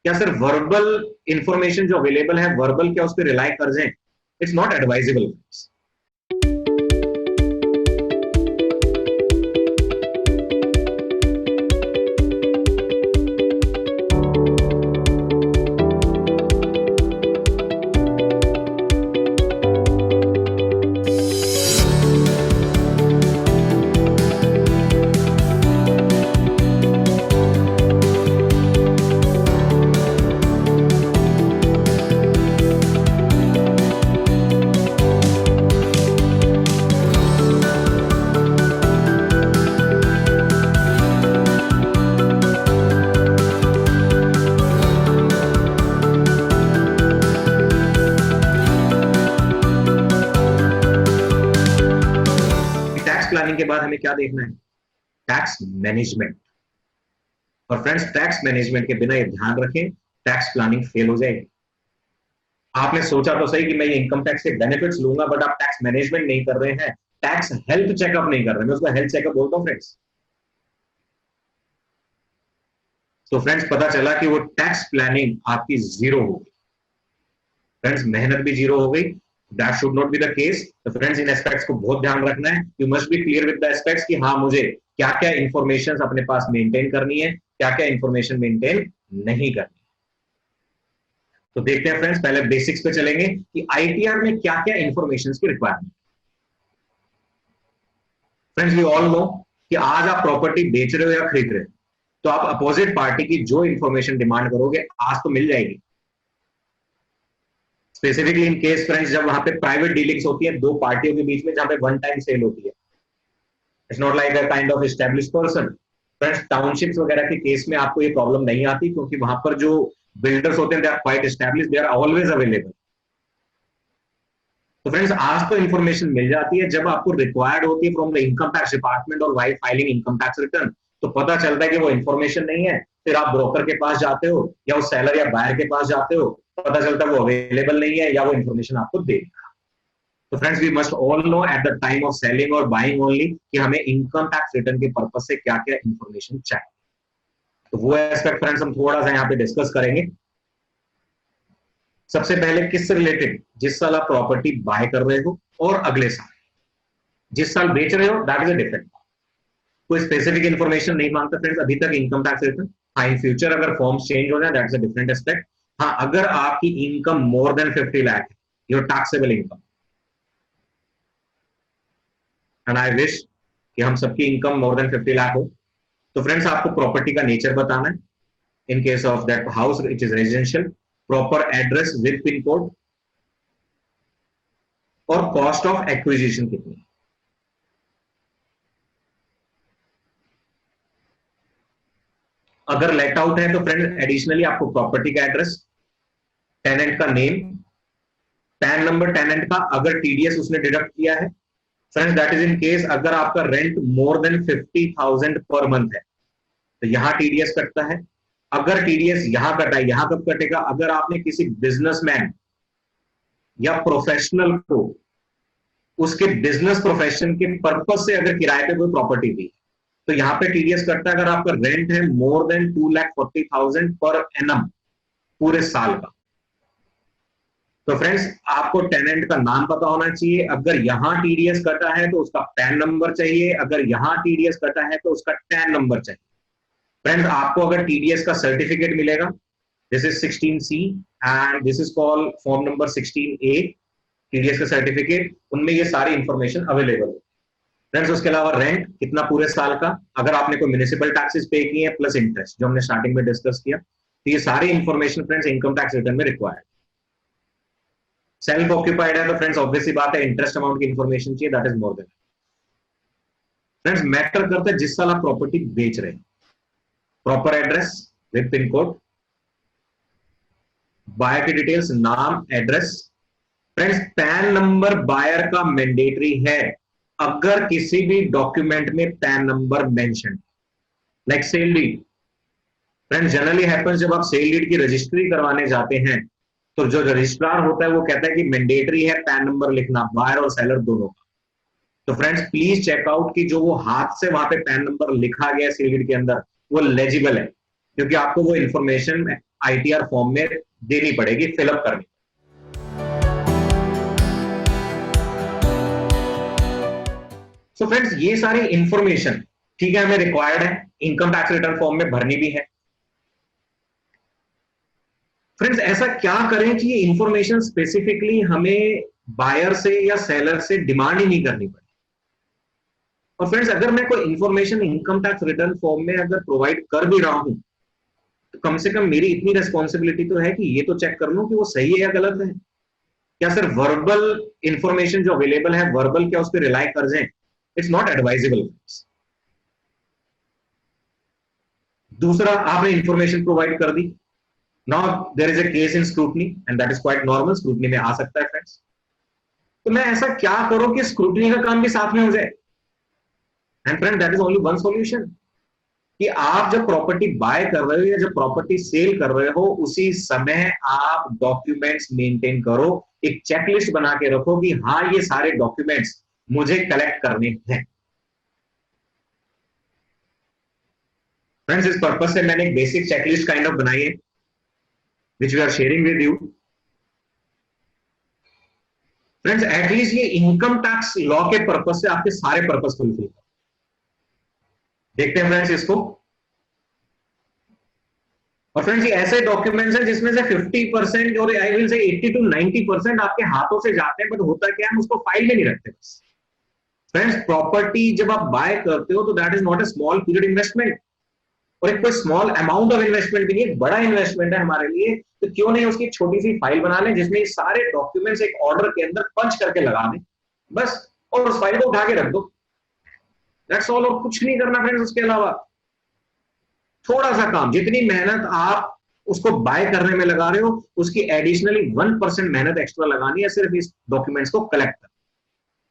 क्या सिर्फ verbal information जो अवेलेबल है, वर्बल क्या उस पर रिलाई कर जाए? It's not advisable. प्लानिंग के बाद हमें क्या देखना है? Tax management. और फ्रेंड्स, टैक्स मैनेजमेंट के बिना ये ध्यान रखें, टैक्स प्लानिंग फेल हो जाएगी। आपने सोचा तो सही कि मैं ये इनकम टैक्स के बेनिफिट्स लूंगा, बट आप टैक्स मैनेजमेंट नहीं कर रहे हैं, टैक्स हेल्थ चेकअप नहीं कर रहे हैं। मैं उसको हेल्थ चेकअप बोलता हूं फ्रेंड्स। तो फ्रेंड्स, पता चला कि वो टैक्स प्लानिंग आपकी जीरो हो गई। फ्रेंड्स, मेहनत भी जीरो हो गई। That should not be the case. तो फ्रेंड्स, इन एस्पेक्ट्स को बहुत ध्यान रखना है। You must be clear with the aspects कि हाँ, मुझे क्या क्या इंफॉर्मेशन अपने पास मेंटेन करनी है, क्या क्या इंफॉर्मेशन मेंटेन नहीं करनी। तो देखते हैं फ्रेंड्स, पहले बेसिक्स पे चलेंगे कि आईटीआर में क्या क्या इंफॉर्मेशन की requirement. Friends, we all know कि आज आप प्रॉपर्टी बेच रहे हो या खरीद रहे हो, तो आप अपोजिट पार्टी की जो इंफॉर्मेशन डिमांड करोगे आज तो मिल जाएगी। स्पेसिफिकली इन केस फ्रेंड्स, जब वहां पे प्राइवेट डीलिंग्स होती है दो पार्टियों के बीच में, जहां पे वन टाइम सेल होती है, it's not like a kind of established person. Friends, townships वगैरह के केस में आपको ये प्रॉब्लम नहीं आती, क्योंकि वहां पर जो बिल्डर्स होते हैं they are quite established, they are always available. तो फ्रेंड्स, आज तो इंफॉर्मेशन मिल जाती है, जब आपको रिक्वायर्ड होती है from the income tax department or while filing income tax return, तो पता चलता है कि वो इंफॉर्मेशन नहीं है। फिर आप ब्रोकर के पास जाते हो या उस सेलर या बायर के पास जाते हो, पता चलता है वो अवेलेबल नहीं है या वो इंफॉर्मेशन आपको दे। तो friends, we must all know at the time of selling और बाइंग ओनली कि हमें इनकम टैक्स रिटर्न के पर्पस से क्या क्या इंफॉर्मेशन चाहिए। तो वो एस्पेक्ट फ्रेंड्स हम थोड़ा सा यहाँ पे डिस्कस करेंगे। सबसे पहले किससे रिलेटेड? जिस साल आप प्रॉपर्टी बाय कर रहे हो और अगले साल। जिस साल बेच रहे हो दैट इज अ डिफरेंट। कोई स्पेसिफिक इंफॉर्मेशन नहीं मांगता फ्रेंड्स अभी तक इनकम टैक्स रिटर्न। हाँ, इन फ्यूचर अगर फॉर्म्स चेंज हो जाए that is a different aspect. हाँ, अगर आपकी इनकम मोर देन 50 लाख है, your taxable income, and I wish कि हम सबकी इनकम मोर देन 50 लाख हो, तो फ्रेंड्स आपको प्रॉपर्टी का नेचर बताना है। In case of that house it is residential, proper address with pin code, और कॉस्ट ऑफ एक्विजिशन कितनी। अगर लेट आउट है तो फ्रेंड एडिशनली आपको प्रॉपर्टी का एड्रेस, टेनेंट का नेम, पैन नंबर टेनेंट का, अगर टीडीएस उसने डिडक्ट किया है। Friends, that is in case अगर आपका rent more than 50,000 per month है तो यहां टीडीएस कटता है। अगर टीडीएस यहां कटा है, यहां कब कटेगा? अगर आपने किसी बिजनेसमैन या प्रोफेशनल को उसके बिजनेस प्रोफेशन के पर्पज से अगर किराए पे कोई प्रॉपर्टी दी तो यहां पे टीडीएस कटता है। अगर आपका रेंट है मोर देन 2,40,000 पर एनम पूरे साल का, तो फ्रेंड्स आपको टेनेंट का नाम पता होना चाहिए। अगर यहां टीडीएस कटा है तो उसका पैन नंबर चाहिए, अगर यहां टीडीएस कटा है तो उसका टैन नंबर चाहिए। फ्रेंड्स, आपको अगर टीडीएस का सर्टिफिकेट मिलेगा, this is 16C and this is called form number 16A, TDS का सर्टिफिकेट, उनमें ये सारी इंफॉर्मेशन अवेलेबल है। फ्रेंड्स, उसके अलावा रेंट कितना पूरे साल का, अगर आपने कोई म्युनिसिपल टैक्सेस पे किए हैं प्लस इंटरेस्ट जो हमने स्टार्टिंग में डिस्कस किया, तो ये सारी information friends income tax return में रिक्वायर्ड। सेल्फ ऑक्यूपाइड है तो फ्रेंड्स ऑब्वियसली बात है इंटरेस्ट अमाउंट की इंफॉर्मेशन चाहिए, that is more than. Friends, matter करता है जिस साल आप प्रॉपर्टी बेच रहे हैं, proper address with pin code, buyer की डिटेल्स, नाम, address. Friends, PAN number buyer का मैंडेटरी है अगर किसी भी डॉक्यूमेंट में PAN number mention, like sale deed. Friends, generally happens जब आप सेल डीड की रजिस्ट्री करवाने जाते हैं तो जो रजिस्ट्रार होता है वो कहता है कि मैंडेटरी है पैन नंबर लिखना बायर और सेलर दोनों का। तो फ्रेंड्स प्लीज चेकआउट कि जो वो हाथ से वहां पे पैन नंबर लिखा गया सेल डीड के अंदर वो लेजिबल है, क्योंकि आपको वो इंफॉर्मेशन ITR फॉर्म में देनी पड़ेगी, फिलअप करनी। सो फ्रेंड्स, ये सारी इंफॉर्मेशन ठीक है हमें रिक्वायर्ड है, इनकम टैक्स रिटर्न फॉर्म में भरनी भी है। फ्रेंड्स, ऐसा क्या करें कि ये इंफॉर्मेशन स्पेसिफिकली हमें बायर से या सेलर से डिमांड ही नहीं करनी पड़े। और फ्रेंड्स, अगर मैं कोई information income tax return form में अगर प्रोवाइड कर भी रहा हूं, तो कम से कम मेरी इतनी रिस्पॉन्सिबिलिटी तो है कि ये तो चेक कर लूं कि वो सही है या गलत है। क्या सिर्फ वर्बल इंफॉर्मेशन जो अवेलेबल है, वर्बल क्या उस पर रिलाई कर जाए? It's not advisable. दूसरा, आपने इंफॉर्मेशन प्रोवाइड कर दी, now there is a case in scrutiny and that is quite normal, scrutiny में आ सकता है फ्रेंड्स। तो मैं ऐसा क्या करूं कि स्क्रूटनी का काम भी साथ में हो जाए? And friend, that is only one solution, कि आप जब प्रॉपर्टी बाय कर रहे हो या जब प्रॉपर्टी सेल कर रहे हो, उसी समय आप डॉक्यूमेंट्स मेंटेन करो, एक चेकलिस्ट बना के रखो कि हाँ ये सारे डॉक्यूमेंट्स मुझे कलेक्ट करने हैं। फ्रेंड्स, इस पर्पस से मैंने एक बेसिक चेकलिस्ट काइंड ऑफ बनाई है which we are sharing with you. Friends, at least ये इनकम टैक्स लॉ के पर्पस से आपके सारे पर्पस फुलफिल कर। देखते हैं फ्रेंड्स इसको। और फ्रेंड्स, ये ऐसे डॉक्यूमेंट्स हैं जिसमें से 50% और आई विल से 80 to 90% आपके हाथों से जाते हैं, बट होता क्या है, हम उसको फाइल में नहीं रखते। बस फ्रेंड्स, प्रॉपर्टी जब आप बाय करते हो तो that is not a small period investment, और एक कोई स्मॉल अमाउंट ऑफ इन्वेस्टमेंट भी नहीं, एक बड़ा इन्वेस्टमेंट है हमारे लिए। तो क्यों नहीं उसकी छोटी सी फाइल बना लें जिसमें ये सारे डॉक्यूमेंट्स एक ऑर्डर के अंदर पंच करके लगा दें बस, और उस फाइल को उठा के रख दो। दैट्स ऑल, और कुछ नहीं करना फ्रेंड्स। उसके अलावा थोड़ा सा काम, जितनी मेहनत आप उसको बाय करने में लगा रहे हो, उसकी एडिशनली 1% मेहनत एक्स्ट्रा लगानी है सिर्फ इस डॉक्यूमेंट्स को कलेक्ट कर,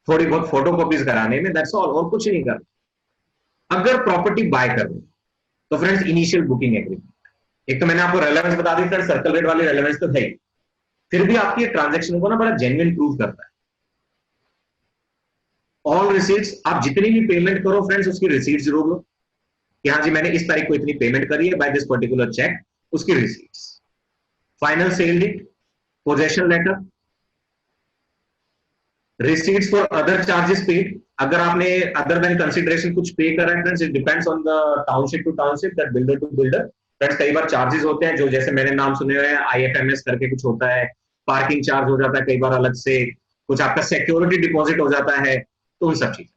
थोड़ी बहुत फोटो कॉपीज कराने में, दैट्स ऑल, और कुछ नहीं करना। अगर प्रॉपर्टी बाय कर रहे हो तो फ्रेंड्स, इनिशियल बुकिंग एग्रीमेंट, एक तो मैंने आपको रेलेवेंस बता दी फ्रेंड्स, सर्कल रेट वाली रेलेवेंस तो है ही, फिर भी आपकी ट्रांजैक्शन को ना बड़ा जेन्युइन प्रूव करता है। ऑल रिसीट्स, आप जितनी भी पेमेंट करो फ्रेंड्स, उसकी रिसीट जरूर लो कि हाँ जी मैंने इस तारीख को इतनी पेमेंट करी है बाय दिस पर्टिकुलर चेक, उसकी receipts, final sale deed, possession letter, receipts for other charges paid. अगर आपने अदर देन कंसीडरेशन कुछ पे करा है friends, it depends on the township to township, that builder to builder. Friends, कई बार charges होते हैं जो जैसे मैंने नाम सुने हुए हैं, IFMS करके कुछ होता है, पार्किंग चार्ज हो जाता है कई बार अलग से, कुछ आपका सिक्योरिटी डिपॉजिट हो जाता है, तो उन सब चीजें।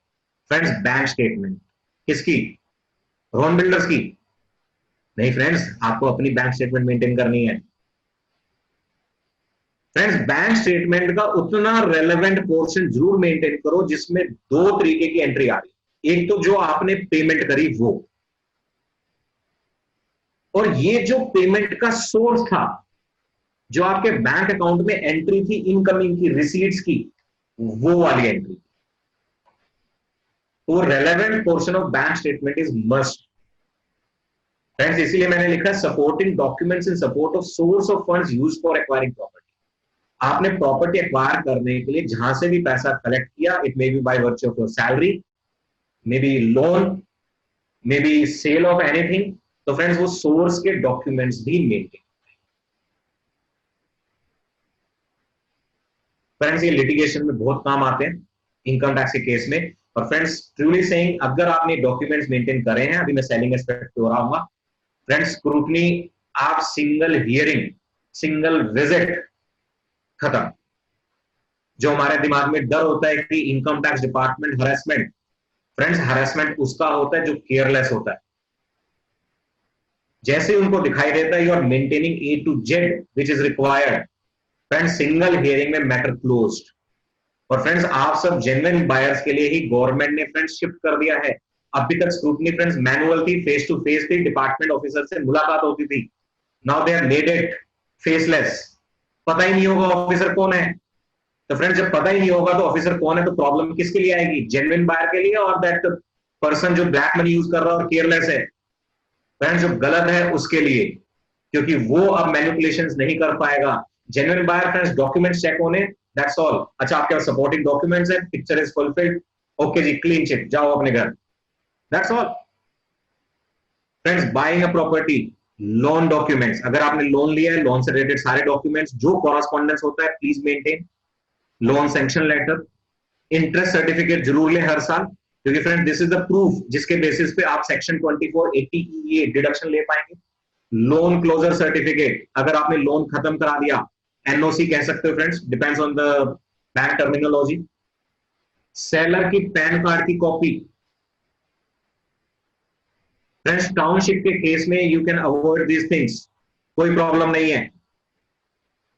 फ्रेंड्स, बैंक स्टेटमेंट किसकी? रोन बिल्डर्स की? नहीं फ्रेंड्स, आपको अपनी बैंक स्टेटमेंट मेंटेन करनी है। फ्रेंड्स, बैंक स्टेटमेंट का उतना रेलेवेंट पोर्शन जरूर मेंटेन करो जिसमें दो तरीके की एंट्री आ रही है, एक तो जो आपने पेमेंट करी वो, और ये जो पेमेंट का सोर्स था, जो आपके बैंक अकाउंट में एंट्री थी इनकमिंग की, रिसीट्स की, वो वाली एंट्री। तो relevant portion of bank statement is must friends. इसीलिए मैंने लिखा supporting documents in support of source of funds used for acquiring property. आपने प्रॉपर्टी एक्वायर करने के लिए जहां से भी पैसा कलेक्ट किया, it may be by virtue of your salary, may be loan, may be sale of anything, तो फ्रेंड्स वो सोर्स के डॉक्यूमेंट्स भी मेंटेन। फ्रेंड्स, ये लिटिगेशन में बहुत काम आते हैं इनकम टैक्स के केस में। और फ्रेंड्स, ट्रूली सेइंग, अगर आपने डॉक्यूमेंट्स मेंटेन करे हैं, अभी मैं सेलिंग एस्पेक्ट पे हो रहा हूँ फ्रेंड्स, स्क्रूटनी आप सिंगल हियरिंग, सिंगल विजिट खत्म। जो हमारे दिमाग में डर होता है कि income tax department harassment, friends harassment उसका होता है जो केयरलेस होता है। जैसे उनको दिखाई देता है you are maintaining A to Z which is required, friends single hearing में मैटर क्लोज्ड। और फ्रेंड्स, आप सब जेन्युइन बायर्स के लिए ही गवर्नमेंट ने फ्रेंड्स शिफ्ट कर दिया है। अभी तक स्क्रूटनी फ्रेंड्स मैनुअल थी, फेस टू फेस थी, डिपार्टमेंट ऑफिसर से मुलाकात होती थी। Now they have made it faceless, पता ही नहीं होगा ऑफिसर कौन है। तो फ्रेंड्स, जब पता ही नहीं होगा तो ऑफिसर कौन है, तो प्रॉब्लम किसके लिए आएगी? जेन्युइन बायर के लिए, और दैट पर्सन जो ब्लैक मनी यूज कर रहा है और केयरलेस है, फ्रेंड्स जो गलत है उसके लिए, क्योंकि वो अब मैनिपुलेशंस नहीं कर पाएगा। Genuine buyer friends, documents check होने, दैट्स ऑल। अच्छा, आपके पास सपोर्टिंग डॉक्यूमेंट्स है, पिक्चर इज फुलफिल्ड, ओके जी, क्लीन चिट, जाओ अपने घर, दैट्स ऑल। Friends, buying a property loan documents, अगर आपने लोन लिया है, लोन से रिलेटेड सारे डॉक्यूमेंट्स जो कॉरस्पॉन्डेंस होता है please maintain. Loan sanction letter, interest certificate जरूर लें हर साल, क्योंकि friend this is the proof जिसके बेसिस पे आप सेक्शन 2480 डिडक्शन ले पाएंगे। लोन क्लोजर सर्टिफिकेट, अगर आपने लोन खत्म करा दिया, एनओसी कह सकते हो friends, depends on the bank terminology. Seller की पैन कार्ड की कॉपी, फ्रेंड्स टाउनशिप के केस में you can avoid these things, कोई प्रॉब्लम नहीं है।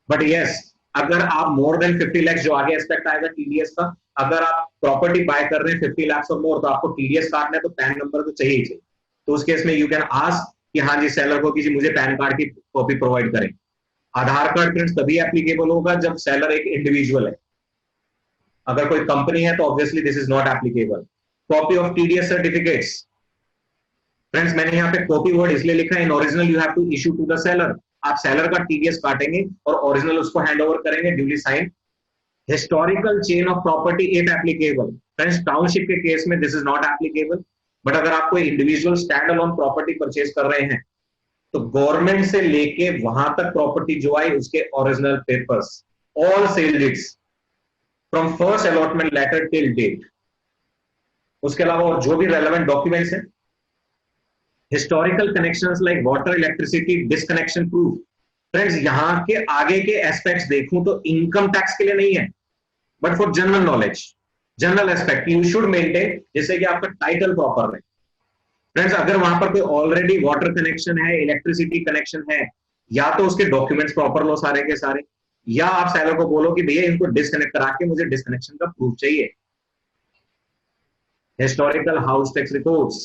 बट यस, अगर आप मोर देन 50 लाख, जो आगे एस्पेक्ट आएगा टीडीएस का, अगर आप प्रॉपर्टी बाय कर रहे हैं 50 लाख और मोर, तो आपको टीडीएस काटना है तो पैन नंबर तो चाहिए ही चाहिए। तो उस केस में यू कैन आस्क कि हाँ जी सेलर को कि जी मुझे पैन कार्ड की कॉपी प्रोवाइड करें। आधार कार्ड फ्रेंड्स तभी एप्लीकेबल होगा जब सेलर एक इंडिविजुअल है, अगर कोई कंपनी है तो obviously this is not applicable. Copy of TDS certificates, friends मैंने यहाँ पे कॉपी वर्ड इसलिए लिखा है, in original you have to issue to the seller. आप सेलर का टीडीएस काटेंगे और ओरिजिनल उसको हैंड ओवर करेंगे duly sign. Historical chain of property if applicable, friends township के केस में this is not applicable, but अगर आप कोई individual stand alone property purchase कर रहे हैं तो गवर्नमेंट से लेके वहां तक प्रॉपर्टी जो आई उसके original papers, all sale deeds from first allotment letter till date, उसके अलावा और जो भी रेलेवेंट डॉक्यूमेंट्स हैं। Historical connections like water, electricity, disconnection proof, friends यहां के आगे के एस्पेक्ट्स देखूं तो इनकम टैक्स के लिए नहीं है, but for general knowledge, general aspect you should maintain, जैसे कि आपका टाइटल प्रॉपर है। फ्रेंड्स अगर वहां पर कोई ऑलरेडी वाटर कनेक्शन है, इलेक्ट्रिसिटी कनेक्शन है, या तो उसके डॉक्यूमेंट्स प्रॉपर लो सारे के सारे, या आप सेलर को बोलो कि भैया इनको डिस्कनेक्ट करा के मुझे डिस्कनेक्शन का प्रूफ चाहिए। Historical house tax reports,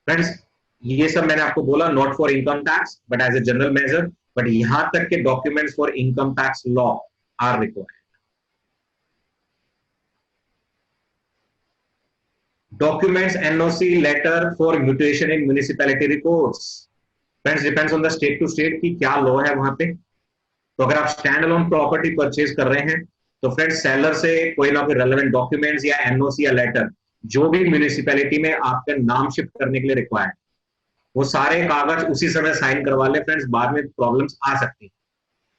friends ये सब मैंने आपको बोला not for income tax but as a general measure, but यहां तक के documents for income tax law are required. Documents, NOC letter for mutation in municipality records, friends depends on the state to state की क्या law है वहां पे। तो अगर आप स्टैंड अलोन प्रॉपर्टी परचेज कर रहे हैं तो फ्रेंड्स सेलर से कोई ना कोई रेलेवेंट डॉक्यूमेंट्स या एनओसी या लेटर जो भी म्युनिसिपैलिटी में आपका नाम शिफ्ट करने के लिए रिक्वायर्ड, वो सारे कागज उसी समय साइन करवा ले फ्रेंड्स, बाद में प्रॉब्लम्स आ सकती है।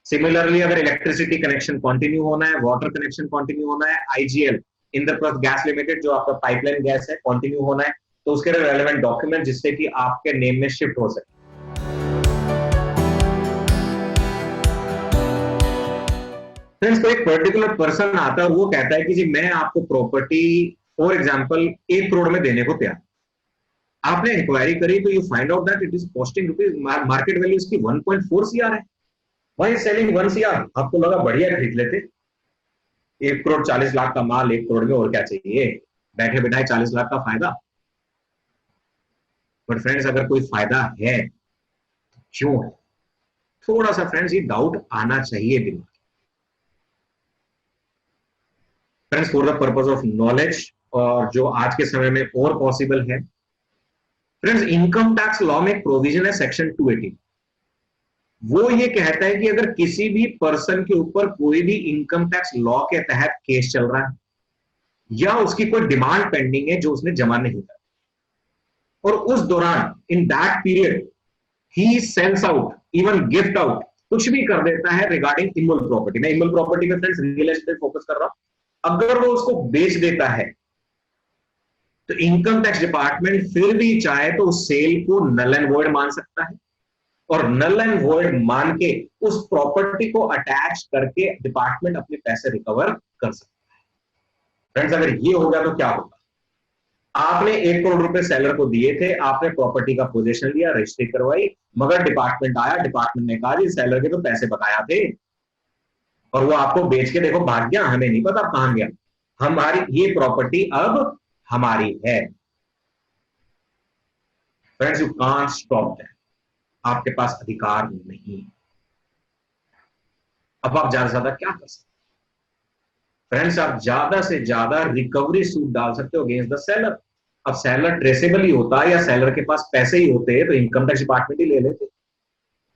सिमिलरली अगर इलेक्ट्रिसिटी कनेक्शन कंटिन्यू होना है, वाटर कनेक्शन कंटिन्यू होना है, आईजीएल इंद्रप्रस्थ गैस लिमिटेड जो आपका पाइपलाइन गैस है कंटिन्यू होना है, तो उसके लिए रेलेवेंट डॉक्यूमेंट जिससे कि आपके नेम में शिफ्ट हो सके। फ्रेंड्स कोई पर्टिकुलर पर्सन आता है और वो कहता है कि जी मैं आपको प्रॉपर्टी फॉर एग्जांपल 1 करोड़ में देने को तैयार। आपने इंक्वायरी करी तो you find out that it is costing rupees, market value इसकी 1.4 सीआर है, वही सेलिंग 1 सीआर। आपको लगा बढ़िया खरीद लेते, 1 करोड़ 40 लाख का माल 1 करोड़ में, और क्या चाहिए, बैठे बैठाए 40 लाख का फायदा। बट फ्रेंड्स अगर कोई फायदा है तो क्यों है, थोड़ा सा फ्रेंड्स ये डाउट आना चाहिए दिमाग। Friends for the purpose of knowledge, और जो आज के समय में और पॉसिबल है, फ्रेंड्स इनकम टैक्स लॉ में प्रोविजन है सेक्शन 280, वो ये कहता है कि अगर किसी भी पर्सन के ऊपर कोई भी इनकम टैक्स लॉ के तहत केस चल रहा है या उसकी कोई डिमांड पेंडिंग है जो उसने जमा नहीं किया, और उस दौरान इन दैट पीरियड ही sells out, even gift out, कुछ भी कर देता है रिगार्डिंग इमोल प्रॉपर्टी, मैं इमोल प्रॉपर्टी में फ्रेंड्स रियल एस्टेट फोकस कर रहा हूं, अगर वो उसको बेच देता है तो इनकम टैक्स डिपार्टमेंट फिर भी चाहे तो उस सेल को नल एंड वॉइड मान सकता है, और नल एंड वॉइड मान के उस प्रॉपर्टी को अटैच करके डिपार्टमेंट अपने पैसे रिकवर कर सकता है। फ्रेंड्स अगर ये होगा तो क्या होगा, आपने 1 करोड़ रुपए सेलर को दिए थे, आपने प्रॉपर्टी का पोजीशन लिया, रजिस्ट्री करवाई, मगर डिपार्टमेंट आया, डिपार्टमेंट ने कहा जी सेलर के तो पैसे बकाया थे, और वो आपको बेच के देखो भाग गया, हमें नहीं पता कहां गया, हमारी ये प्रॉपर्टी अब हमारी है। Friends you can't stop that, आपके पास अधिकार नहीं। अब आप ज्यादा से ज्यादा क्या कर सकते, फ्रेंड्स आप ज्यादा से ज्यादा रिकवरी सूट डाल सकते हो अगेंस्ट द सेलर। अब सेलर ट्रेसेबल ही होता या सेलर के पास पैसे ही होते तो इनकम टैक्स डिपार्टमेंट ही ले लेते।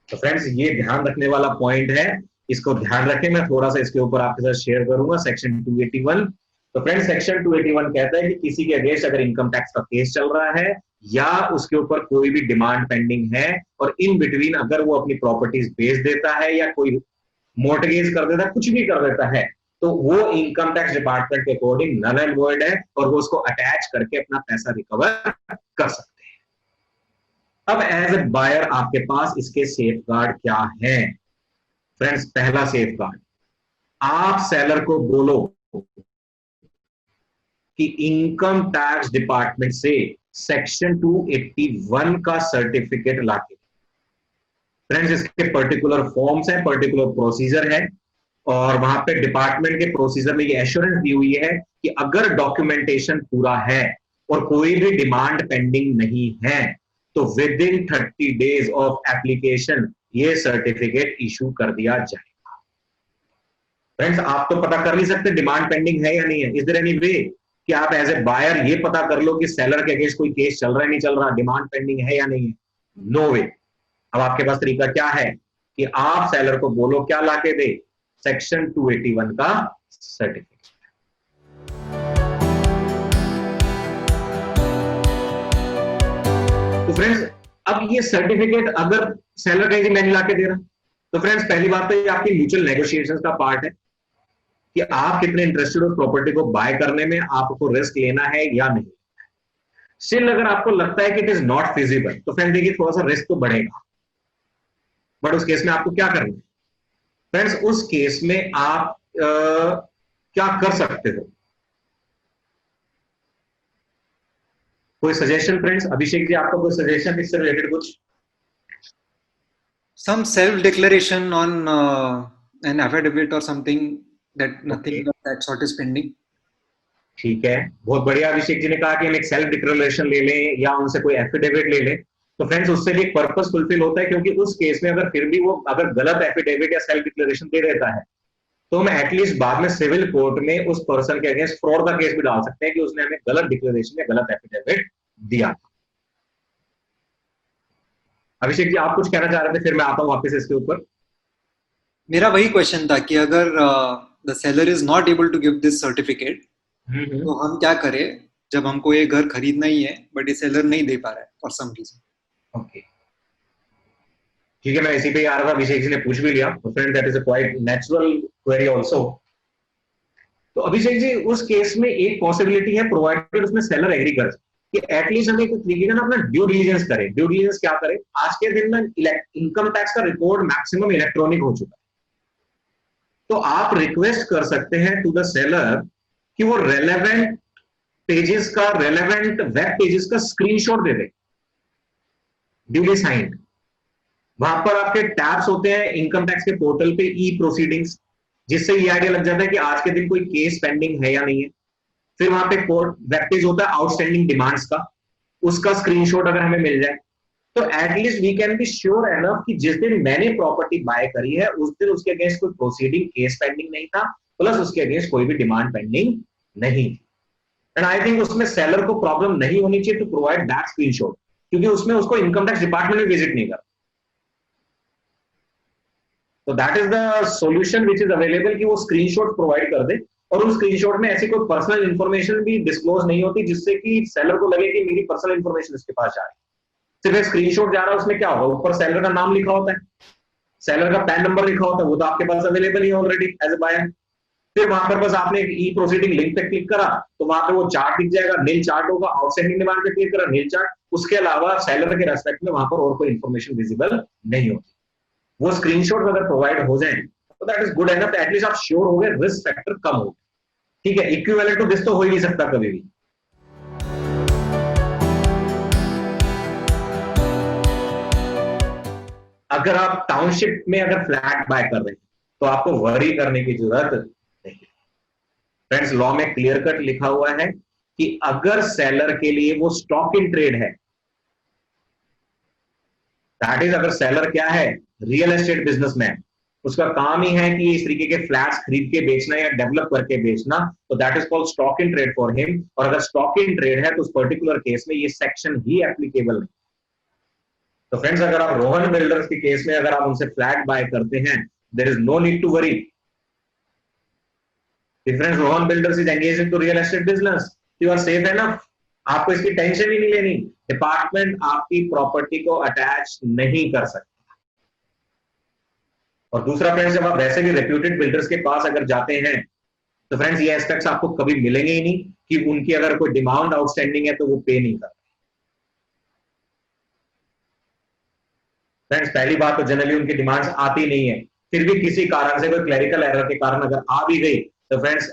तो फ्रेंड्स ये ध्यान रखने वाला पॉइंट है, इसको ध्यान रखें। मैं थोड़ा सा इसके ऊपर आपके साथ शेयर करूंगा सेक्शन 281। तो फ्रेंड्स सेक्शन 281 कहता है कि किसी के अगेंस्ट अगर इनकम टैक्स का केस चल रहा है या उसके ऊपर कोई भी डिमांड पेंडिंग है, और इन बिटवीन अगर वो अपनी प्रॉपर्टीज बेच देता है या कोई मोर्टगेज कर देता है, कुछ भी कर देता है, तो वो इनकम टैक्स डिपार्टमेंट के अकॉर्डिंग नल एंड वॉइड है और वो उसको अटैच करके अपना पैसा रिकवर कर सकते हैं। अब एज ए बायर आपके पास इसके सेफगार्ड क्या है? फ्रेंड्स, पहला सेफगार्ड, आप सेलर को बोलो कि इनकम टैक्स डिपार्टमेंट से सेक्शन 281 का सर्टिफिकेट लाके। फ्रेंड्स, इसके पर्टिकुलर फॉर्म्स है, पर्टिकुलर प्रोसीजर है, और वहां पे डिपार्टमेंट के प्रोसीजर में ये एश्योरेंस दी हुई है कि अगर डॉक्यूमेंटेशन पूरा है और कोई भी डिमांड पेंडिंग नहीं है तो with in 30 days of application ये सर्टिफिकेट इशू कर दिया जाएगा। फ्रेंड्स, आप तो पता कर नहीं सकते डिमांड पेंडिंग है या नहीं है। इज देयर एनी वे कि आप एज ए बायर ये पता कर लो कि सेलर के अगेंस्ट कोई केस चल रहा है नहीं चल रहा, डिमांड पेंडिंग है या नहीं है? नो वे। अब आपके पास तरीका क्या है कि आप सेलर को बोलो क्या लाके दे? सेक्शन 281 का सर्टिफिकेट। तो फ्रेंड्स, अब ये सर्टिफिकेट अगर सेलर कहीं से नहीं लाके दे रहा, तो फ्रेंड्स पहली बात तो ये आपकी म्यूचुअल नेगोशिएशंस का पार्ट है कि आप कितने इंटरेस्टेड हो प्रॉपर्टी को बाय करने में, आपको रिस्क लेना है या नहीं। स्टिल अगर आपको लगता है कि इट इज नॉट फिजिबल, तो फ्रेंड्स देखिए थोड़ा सा रिस्क तो बढ़ेगा, बट उस केस में आपको क्या करना है? फ्रेंड्स, उस केस में आप क्या कर सकते हो? कोई सजेशन फ्रेंड्स? अभिषेक जी, आपका कोई सजेशन इससे रिलेटेड कुछ? Some self declaration on an affidavit or something that nothing of that sort is pending. ठीक है, बहुत बढ़िया। अभिषेक जी ने कहा कि हम एक सेल्फ डिक्लेरेशन ले लें या उनसे कोई एफिडेविट ले लें, तो फ्रेंड्स उससे भी एक पर्पस फुलफिल होता है, क्योंकि उस केस में अगर फिर भी वो अगर गलत एफिडेविट या सेल्फ डिक्लेरेशन दे देता है तो हम एटलीस्ट बाद में सिविल कोर्ट में उस पर्सन के अगेंस्ट फ्रॉड का केस भी डाल सकते हैं कि उसने हमें गलत डिक्लेरेशन या गलत एफिडेविट दिया। अभिषेक जी, आप कुछ कहना चाह रहे थे, फिर मैं आता हूं वापस इसके ऊपर। मेरा वही क्वेश्चन था कि अगर the seller is not able to give this certificate, तो हम क्या करें जब हमको ये घर खरीदना ही है बट ये सेलर नहीं दे पा रहा है फॉर सम रीजन। ओके, ठीक है, मैं इसी पे आ रहा था, अभिषेक जी ने पूछ भी लिया, तो friend that is a quite natural query also. तो अभिषेक जी, उस केस में एक पॉसिबिलिटी है, प्रोवाइडेड उसमें सेलर एग्री करे कि एटलीस्ट हमें कुछ तरीके का ना अपना ड्यू डिलिजेंस करे। ड्यू डिलिजेंस क्या करे? आज के दिन में इनकम टैक्स का रिकॉर्ड मैक्सिमम इलेक्ट्रॉनिक हो चुका है, तो आप रिक्वेस्ट कर सकते हैं टू द सेलर कि वो रेलेवेंट पेजेस का, रेलेवेंट वेब पेजेस का स्क्रीनशॉट दे दे, ड्यूली साइंड। वहां पर आपके टैब्स होते हैं इनकम टैक्स के पोर्टल पे, ई प्रोसीडिंग्स, जिससे ये आइडिया लग जाता है कि आज के दिन कोई केस पेंडिंग है या नहीं है। फिर वहां पे वेब पेज होता है आउटस्टैंडिंग डिमांड्स का, उसका स्क्रीनशॉट अगर हमें मिल जाए तो at least we can be sure enough कि जिस दिन मैंने प्रॉपर्टी बाय करी है उस दिन उसके अगेंस्ट कोई प्रोसीडिंग, केस पेंडिंग नहीं था, प्लस उसके अगेंस्ट कोई भी डिमांड पेंडिंग नहीं थी। एंड आई थिंक उसमें सेलर को प्रॉब्लम नहीं होनी चाहिए टू प्रोवाइड दैट स्क्रीनशॉट, क्योंकि उसमें उसको इनकम टैक्स डिपार्टमेंट में विजिट नहीं कर। तो that is the solution which is available कि वो स्क्रीनशॉट प्रोवाइड कर दे, और उस स्क्रीनशॉट में ऐसी कोई पर्सनल इंफॉर्मेशन भी डिस्क्लोज नहीं होती जिससे कि सेलर को लगे कि मेरी पर्सनल इंफॉर्मेशन इसके पास जा रही है। सिर्फ एक स्क्रीनशॉट जा रहा है, उसमें क्या होगा? ऊपर सेलर का नाम लिखा होता है, सेलर का पैन नंबर लिखा होता है, वो तो आपके पास अवेलेबल ही ऑलरेडी एज ए बायर। फिर वहां पर बस आपने एक ई प्रोसीडिंग लिंक पे क्लिक करा तो वहां पे वो चार्ट दिख जाएगा, नील चार्ट होगा, आउटस्टैंडिंग डिमांड पे क्लिक करा, नील चार्ट। उसके अलावा सेलर के रेस्पेक्ट में वहां पर और कोई इंफॉर्मेशन विजिबल नहीं होती। वो स्क्रीनशॉट अगर प्रोवाइड हो जाए तो that is good enough, at least आप श्योर हो गए, रिस्क फैक्टर कम हो गया। ठीक है, इक्विवेलेंट टू दिस तो हो ही नहीं सकता कभी भी। अगर आप टाउनशिप में अगर फ्लैट बाय कर रहे हैं तो आपको वरी करने की जरूरत नहीं। फ्रेंड्स, लॉ में क्लियर कट लिखा हुआ है कि अगर सेलर के लिए वो स्टॉक इन ट्रेड है, दैट इज अगर सेलर क्या है? रियल एस्टेट बिजनेसमैन, उसका काम ही है कि इस तरीके के फ्लैट्स खरीद के बेचना या डेवलप करके बेचना, तो that is called stock in trade for him. और अगर स्टॉक इन ट्रेड है तो उस पर्टिकुलर केस में ये सेक्शन ही एप्लीकेबल नहीं। तो फ्रेंड्स, अगर आप रोहन बिल्डर्स के केस में अगर आप उनसे फ्लैट बाय करते हैं, there is no need to worry. Friends, Rohan builders is engage in to real estate business, you are safe enough, आपको इसकी टेंशन ही नहीं लेनी। डिपार्टमेंट आपकी प्रॉपर्टी को अटैच नहीं कर सकता। और दूसरा फ्रेंड्स, जब आप वैसे भी रेप्यूटेड बिल्डर्स के पास अगर जाते हैं तो फ्रेंड्स ये एस्पेक्ट्स आपको कभी मिलेंगे ही नहीं कि उनकी अगर कोई डिमांड आउटस्टैंडिंग है तो वो पे नहीं करते। फ्रेंड्स पहली बात तो जनरली उनकी डिमांड्स आती नहीं है, फिर भी किसी कारण से कोई क्लरिकल एरर के कारण अगर आ भी गई तो फ्रेंड्स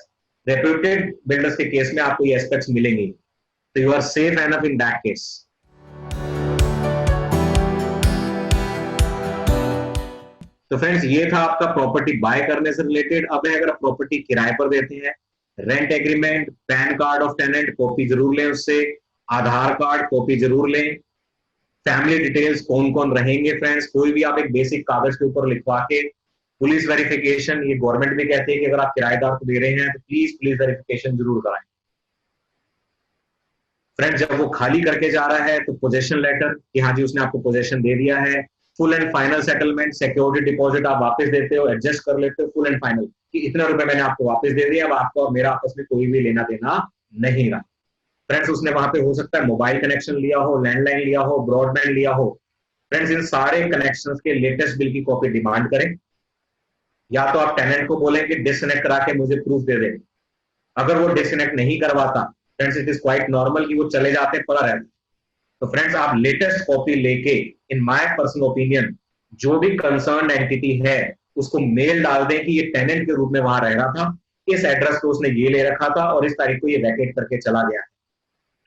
रेप्यूटेड बिल्डर्स के केस में आपको ये एस्पेक्ट्स मिलेंगे, तो you are safe enough in that case. तो फ्रेंड्स ये था आपका प्रॉपर्टी बाय करने से रिलेटेड। अब अगर आप प्रॉपर्टी किराए पर देते हैं, rent agreement, PAN card of tenant copy जरूर लें उससे, आधार कार्ड कॉपी जरूर लें, फैमिली डिटेल्स कौन कौन रहेंगे फ्रेंड्स कोई भी आप एक बेसिक कागज के ऊपर लिखवा के, पुलिस वेरिफिकेशन, ये गवर्नमेंट भी कहती है कि अगर आप किराएदार को दे रहे हैं तो प्लीज पुलिस वेरिफिकेशन जरूर कराएं। फ्रेंड्स जब वो खाली करके जा रहा है तो पोजेशन लेटर कि हाँ जी उसने आपको पोजेशन दे दिया है, full and final settlement, security deposit आप वापस देते हो, एडजस्ट कर लेते हो फुल एंड फाइनल कि इतना रुपए मैंने आपको वापस दे दिया, अब आपको और मेरा आपस में कोई भी लेना देना नहीं रहा। फ्रेंड्स उसने वहां पे हो सकता है मोबाइल कनेक्शन लिया हो, लैंडलाइन लिया हो, ब्रॉडबैंड लिया हो, फ्रेंड्स इन सारे कनेक्शंस के लेटेस्ट बिल की कॉपी डिमांड करें, या तो आप टेनेंट को बोलें कि डिस्कनेक्ट करा के मुझे प्रूफ दे दे। अगर वो डिस्कनेक्ट नहीं करवाता friends it is quite normal कि वो चले जाते हैं, पड़ा रहता। तो फ्रेंड्स आप लेटेस्ट कॉपी लेके, इन माय पर्सनल ओपिनियन, जो भी कंसर्न एंटिटी है उसको मेल डाल दें कि ये टेनेंट के रूप में वहां रह रहा था, इस एड्रेस पे उसने ये ले रखा था और इस तारीख को ये वैकेट करके चला गया है।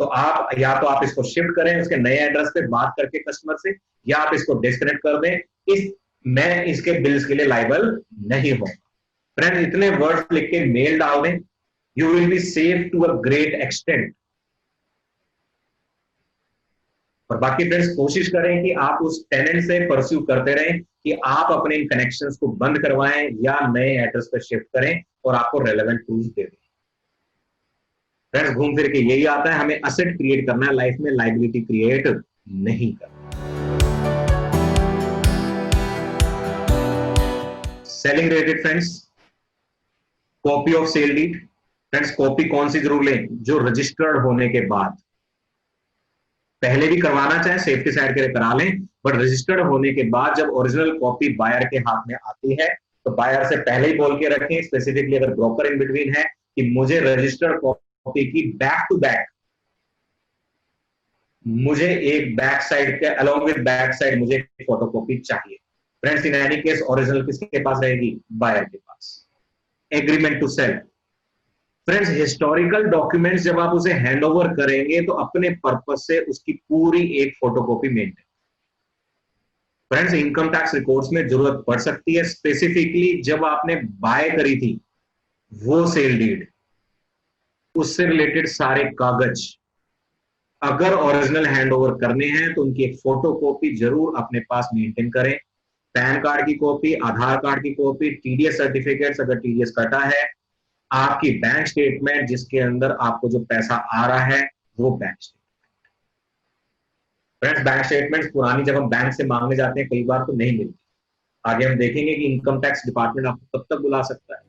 तो आप या तो आप इसको शिफ्ट करें उसके नए एड्रेस पे बात करके कस्टमर से, या आप इसको डिस्कनेक्ट कर दें, मैं इसके बिल्स के लिए लाइबल नहीं हूं। फ्रेंड्स इतने वर्ड्स लिख के मेल डाल दें, you will be safe to a great extent. और बाकी फ्रेंड्स कोशिश करें कि आप उस टेनेंट से परस्यू करते रहें कि आप अपने इन कनेक्शंस को बंद करवाएं या नए एड्रेस पर शिफ्ट करें और आपको रेलेवेंट प्रूफ दे दें। फ्रेंड्स घूम फिर के यही आता है, हमें असेट क्रिएट करना है लाइफ में, लाइबिलिटी क्रिएट नहीं करना। Selling related friends, copy of sale deed. Friends copy कौन सी जरूर लें? जो रजिस्टर्ड होने के बाद, पहले भी करवाना चाहे सेफ्टी साइड के लिए करा लें, बट रजिस्टर्ड होने के बाद जब ओरिजिनल कॉपी बायर के हाथ में आती है तो बायर से पहले ही बोल के रखें, स्पेसिफिकली अगर ब्रोकर इन बिटवीन है, कि मुझे रजिस्टर्ड कॉपी की बैक टू बैक, मुझे एक बैक साइड के अलोंग विद बैक साइड मुझे एक फोटोकॉपी चाहिए। Friends in any case original किसके पास रहेगी? बायर के पास। Agreement to sell, friends historical documents जब आप उसे हैंड ओवर करेंगे तो अपने पर्पस से उसकी पूरी एक photocopy maintain. Friends income tax records में जरूरत पड़ सकती है, स्पेसिफिकली जब आपने बाय करी थी वो सेल डीड, उससे रिलेटेड सारे कागज अगर ओरिजिनल हैंड ओवर करने हैं तो उनकी एक फोटोकॉपी जरूर अपने पास मेंटेन करें। पैन कार्ड की कॉपी, आधार कार्ड की कॉपी, टीडीएस सर्टिफिकेट्स अगर टीडीएस कटा है, आपकी बैंक स्टेटमेंट जिसके अंदर आपको जो पैसा आ रहा है वो bank statement. Friends bank statements पुरानी जब हम बैंक से मांगने जाते हैं कई बार तो नहीं मिलती। आगे हम देखेंगे कि इनकम टैक्स डिपार्टमेंट आपको कब तक बुला सकता है।